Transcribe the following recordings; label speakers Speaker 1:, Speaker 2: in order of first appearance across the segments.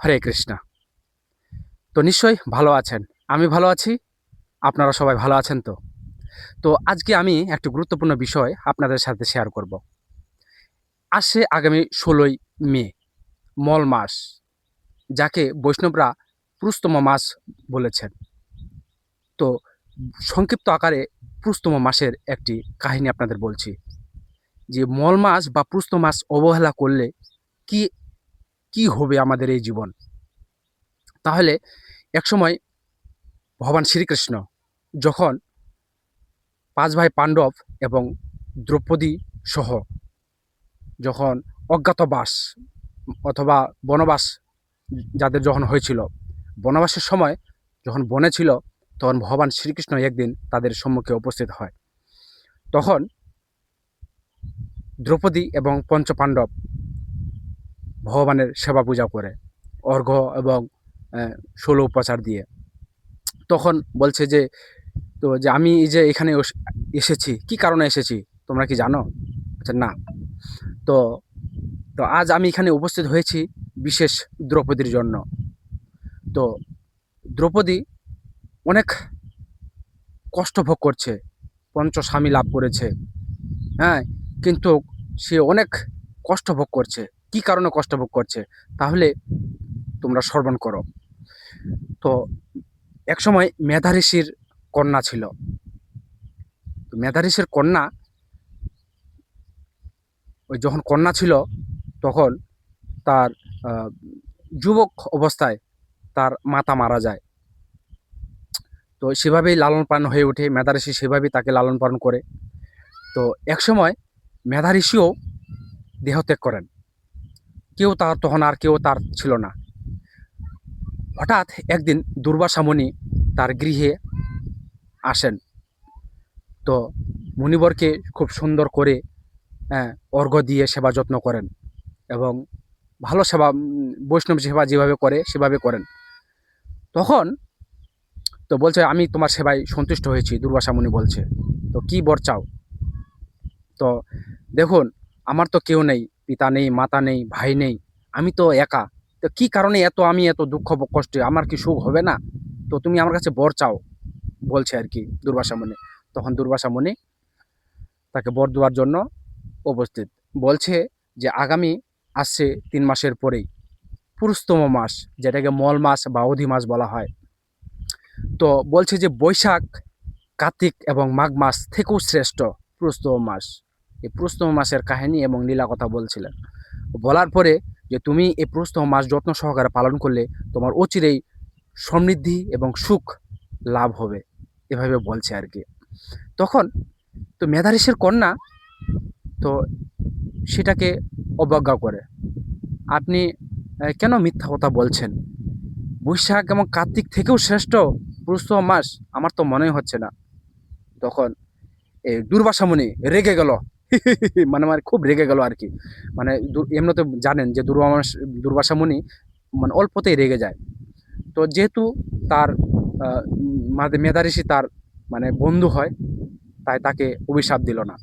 Speaker 1: হরে কৃষ্ণা। তো নিশ্চয়ই ভালো আছেন, আমি ভালো আছি, আপনারা সবাই ভালো আছেন তো? তো আজকে আমি একটি গুরুত্বপূর্ণ বিষয় আপনাদের সাথে শেয়ার করব। আসছে আগামী ১৬ই মে, মল মাস, যাকে বৈষ্ণবরা পুরুষোত্তম মাস বলেছেন। তো সংক্ষিপ্ত আকারে পুরুষোত্তম মাসের একটি কাহিনী আপনাদের বলছি, যে মল মাস বা পুরুষোত্তম মাস অবহেলা করলে কি কি হবে আমাদের এই জীবন। তাহলে একসময় ভগবান শ্রীকৃষ্ণ যখন ৫ ভাই পাণ্ডব এবং দ্রৌপদী সহ যখন অজ্ঞাতবাস অথবা বনবাস যাদের যখন হয়েছিল, বনবাসের সময় যখন বনে ছিল, তখন ভগবান শ্রীকৃষ্ণ একদিন তাদের সম্মুখে উপস্থিত হয়। তখন দ্রৌপদী এবং পঞ্চপাণ্ডব ভগবানের সেবা পূজা করে, অর্ঘ্য এবং ১৬ উপচার দিয়ে। তখন বলছে যে, আমি এই যে এখানে এসেছি, কি কারণে এসেছি তোমরা কি জানো? আচ্ছা না। তো তো আজ আমি এখানে উপস্থিত হয়েছি বিশেষ দ্রৌপদীর জন্য। তো দ্রৌপদী অনেক কষ্ট ভোগ করছে, পঞ্চস্বামী লাভ করেছে, হ্যাঁ, কিন্তু সে অনেক কষ্ট ভোগ করছে। কি কারণে কষ্ট ভোগ করছে তাহলে তোমরা শ্রবণ করো। তো একসময় মেধা ঋষির কন্যা ছিল। তো মেধা ঋষির কন্যা, ওই যখন কন্যা ছিল তখন তার যুবক অবস্থায় তার মাতা মারা যায়। তো সেভাবেই লালন পালন হয়ে ওঠে, মেধা ঋষি সেভাবেই তাকে লালন পালন করে। তো একসময় মেধা ঋষিও দেহত্যাগ করেন, কেউ তার ছিল না। হঠাৎ একদিন দুর্বাসা মুনি তার গৃহে আসেন। তো মুনিবরকে খুব সুন্দর করে অর্ঘ্য দিয়ে সেবা যত্ন করেন এবং ভালো সেবা, বৈষ্ণব সেবা যেভাবে করে সেভাবে করেন। তখন তো বলছে, আমি তোমার সেবায় সন্তুষ্ট হয়েছি। দুর্বাসা মুনি বলছে, তো কি বর চাও? তো দেখুন, আমার তো কেউ নেই, পিতা নেই, মাতা নেই, ভাই নেই, আমি তো একা। তো কি কারণে আমি এত দুঃখ কষ্টে, আমার কি সুখ হবে না? তো তুমি আমার কাছে বর চাও, বলছে আর কি দুর্বাসা মুনি। তখন দুর্বাসা মুনি তাকে বর দেওয়ার জন্য উপস্থিত। বলছে যে আগামী আসছে ৩ মাসের পরেই পুরুষোত্তম মাস, যেটাকে মল মাস বা অধি মাস বলা হয়। তো বলছে যে বৈশাখ, কার্তিক এবং মাঘ মাস থেকেও শ্রেষ্ঠ পুরুষোত্তম মাস। এই পুরুষোত্তম মাসের কাহিনী এবং লীলা কথা বলছিলেন। বলার পরে যে তুমি এই পুরুষোত্তম মাস যত্ন সহকারে পালন করলে তোমার অচিরেই সমৃদ্ধি এবং সুখ লাভ হবে, এভাবে বলছে আর কি। তখন তো মেধা ঋষির কন্যা তো সেটাকে অবজ্ঞা করে। আপনি কেন মিথ্যা কথা বলছেন? বৈশাখ এবং কার্তিক থেকেও শ্রেষ্ঠ পুরুষোত্তম মাস? আমার তো মনেই হচ্ছে না। তখন এই দুর্বাসা মুনি রেগে গেল। মানে খুব রেগে গেল আর কি। মানে এমনিতে জানেন যে দুর্বাসা মুনি মানে অল্পতেই রেগে যায়। তো যেহেতু তার মেধা ঋষি তার মানে বন্ধু হয়, তাই তাকে অভিশাপ দিল না।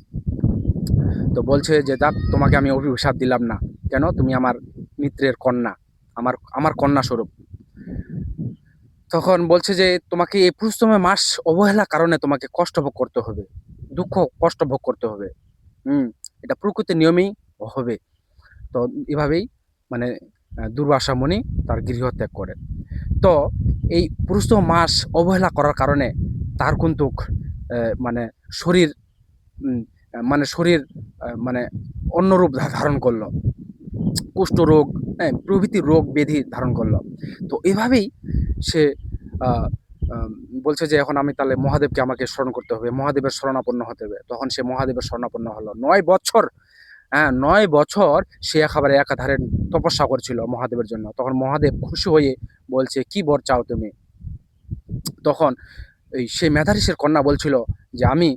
Speaker 1: তো বলছে যে যাক, তোমাকে আমি অভিশাপ দিলাম না। কেন? তুমি আমার মিত্রের কন্যা, আমার আমার কন্যা স্বরূপ। তখন বলছে যে তোমাকে এই পুরুষোত্তম মাস অবহেলার কারণে তোমাকে কষ্ট ভোগ করতে হবে, দুঃখ কষ্ট ভোগ করতে হবে। এটা প্রকৃতির নিয়মেই হবে। তো এভাবেই মানে দুর্বাসা মুনি তার গৃহত্যাগ করে। তো এই পুরুষোত্তম মাস অবহেলা করার কারণে তার কিন্তু মানে শরীর উম, শরীর মানে অন্য রূপ ধারণ করলো, কুষ্ঠরোগ, হ্যাঁ, প্রভৃতি রোগ ব্যাধি ধারণ করলো। তো এভাবেই সে আহ, আম, বলছে যে এখন আমি তাহলে মহাদেবকে আমাকে স্মরণ করতে হবে, মহাদেবের শরণাপন্ন হতে হবে। তখন সে মহাদেবের শরণাপন্ন হলো ৯ বছর। হ্যাঁ, ৯ বছর সে একেবারে একাধারে তপস্যা করছিল মহাদেবের জন্য। তখন মহাদেব খুশি হয়ে বলছে, কি বর চাও তুমি? তখন এই সেই মেধা ঋষির কন্যা বলছিল যে আমি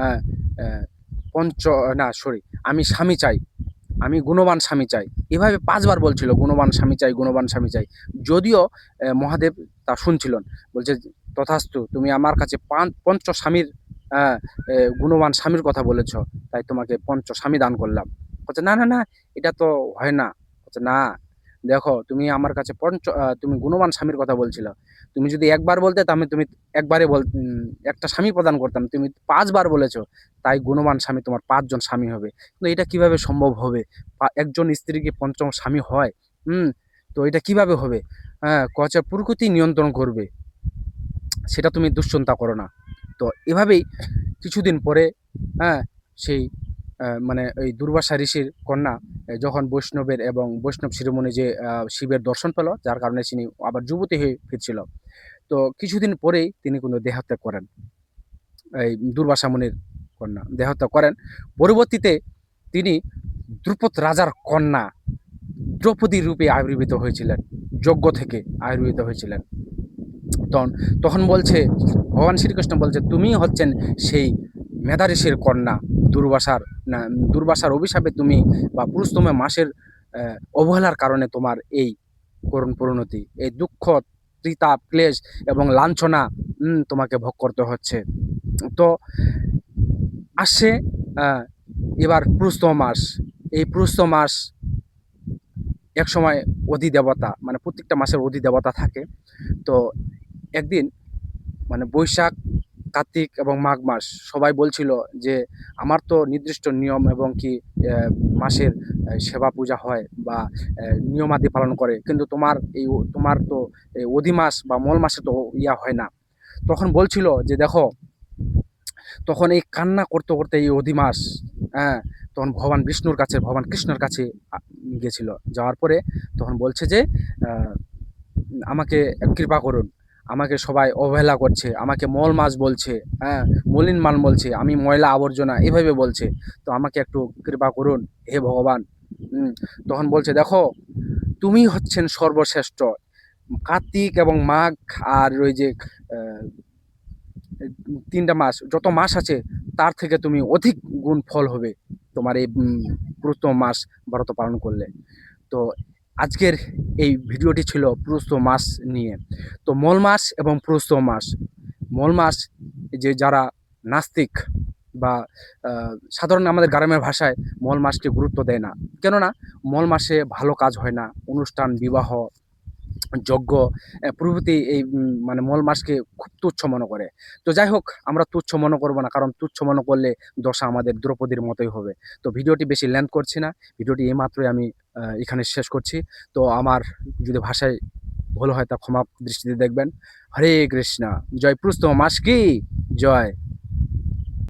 Speaker 1: আহ, আহ, পঞ্চ না সরি আমি স্বামী চাই, আমি গুণবান স্বামী চাই। এভাবে ৫ বার বলছিল, গুণবান স্বামী চাই, গুণবান স্বামী চাই। যদিও মহাদেব তা শুনছিলেন। বলছে, তথাস্তু, তুমি আমার কাছে পঞ্চ স্বামীর আহ, গুণবান স্বামীর কথা বলেছ, তাই তোমাকে পঞ্চ স্বামী দান করলাম। বলছে না না না, এটা তো হয় না। বলছে না, দেখো তুমি আমার কাছে তুমি গুণবান স্বামীর কথা বলছিলে। তুমি যদি একবার বলতে তাহলে তুমি একবারে একটা স্বামী প্রদান করতাম। তুমি ৫ বার বলেছো। তাই গুণবান স্বামী তোমার ৫ জন স্বামী হবে। কিন্তু এটা কিভাবে সম্ভব হবে? একজন স্ত্রী কি ৫ম স্বামী হয়? হুম? তো এটা কিভাবে হবে? হ্যাঁ, কচ্ছে প্রকৃতি নিয়ন্ত্রণ করবে। সেটা তুমি দুশ্চিন্তা করো না। তো এভাবেই কিছুদিন পরে, হ্যাঁ, সেই মানে এই দুর্বাসা ঋষির কন্যা যখন বৈষ্ণবের এবং বৈষ্ণব শিরোমণি যে শিবের দর্শন পেল, যার কারণে তিনি আবার যুবতী হয়ে ফিরছিল। তো কিছুদিন পরেই তিনি কিন্তু দেহত্যাগ করেন। এই দুর্বাসা মুনির কন্যা দেহত্যাগ করেন। পরবর্তীতে তিনি দ্রুপদ রাজার কন্যা দ্রৌপদী রূপে আবির্ভূত হয়েছিলেন, যজ্ঞ থেকে আবির্ভূত হয়েছিলেন। তখন তখন বলছে, ভগবান শ্রীকৃষ্ণ বলছে, তুমি হচ্ছেন সেই মেধা ঋষির কন্যা। দুর্বাসার না, দুর্বাসার অভিশাপে তুমি বা পুরুষোত্তম মাসের অবহেলার কারণে তোমার এই করুণ পরিণতি, এই দুঃখ, ত্রিতাপ, ক্লেশ এবং লাঞ্ছনা তোমাকে ভোগ করতে হচ্ছে। তো আসছে আহ, এবার পুরুষোত্তম মাস। এই পুরুষোত্তম মাস একসময় অধিদেবতা, মানে প্রত্যেকটা মাসের অধিদেবতা থাকে। তো একদিন মানে বৈশাখ, কার্তিক এবং মাঘ মাস সবাই বলছিল যে আমার তো নির্দিষ্ট নিয়ম এবং কি মাসের সেবা পূজা হয় বা নিয়মাদি পালন করে, কিন্তু তোমার তো এই অধি মাস বা মল মাসে তো ইয়া হয় না। তখন বলছিল যে দেখো, তখন এই কান্না করতে করতে এই অধি মাস, হ্যাঁ, তখন ভগবান বিষ্ণুর কাছে, ভগবান কৃষ্ণের কাছে গেছিল। যাওয়ার পরে তখন বলছে যে আহ, আমাকে কৃপা করুন, আমাকে সবাই অবহেলা করছে, আমাকে মল মাছ বলছে, হ্যাঁ, মলিন মান বলছে, আমি ময়লা আবর্জনা এভাবে বলছে। তো আমাকে একটু কৃপা করুন হে ভগবান। তখন বলছে দেখো, তুমি হচ্ছেন সর্বশ্রেষ্ঠ। কার্তিক এবং মাঘ আর ওই যে আহ, ৩টা মাস, যত মাস আছে তার থেকে তুমি অধিক গুণ ফল হবে তোমার এই পুরুষোত্তম মাস ব্রত পালন করলে। তো আজকের এই ভিডিওটি ছিল পুরুষোত্তম মাস নিয়ে। তো মল মাস এবং পুরুষোত্তম মাস, মল মাস যে যারা নাস্তিক বা সাধারণ আমাদের গ্রামের ভাষায় মল মাসকে গুরুত্ব দেয় না, কেননা মল মাসে ভালো কাজ হয় না, অনুষ্ঠান, বিবাহ, যজ্ঞ প্রভৃতি এই মানে মল মাসকে খুব তুচ্ছ মনে করে। তো যাই হোক, আমরা তুচ্ছ মনে করবো না, কারণ তুচ্ছ মনে করলে দশা আমাদের দ্রৌপদীর মতোই হবে। তো ভিডিওটি বেশি লেন্থ করছি না, ভিডিওটি এইমাত্রই আমি এখানে শেষ করছি। তো আমার যদি ভাষায় ভুল হয় তা ক্ষমা দৃষ্টিতে দেখবেন। হরে কৃষ্ণা। জয় পুরুষোত্তম মাস কি জয়।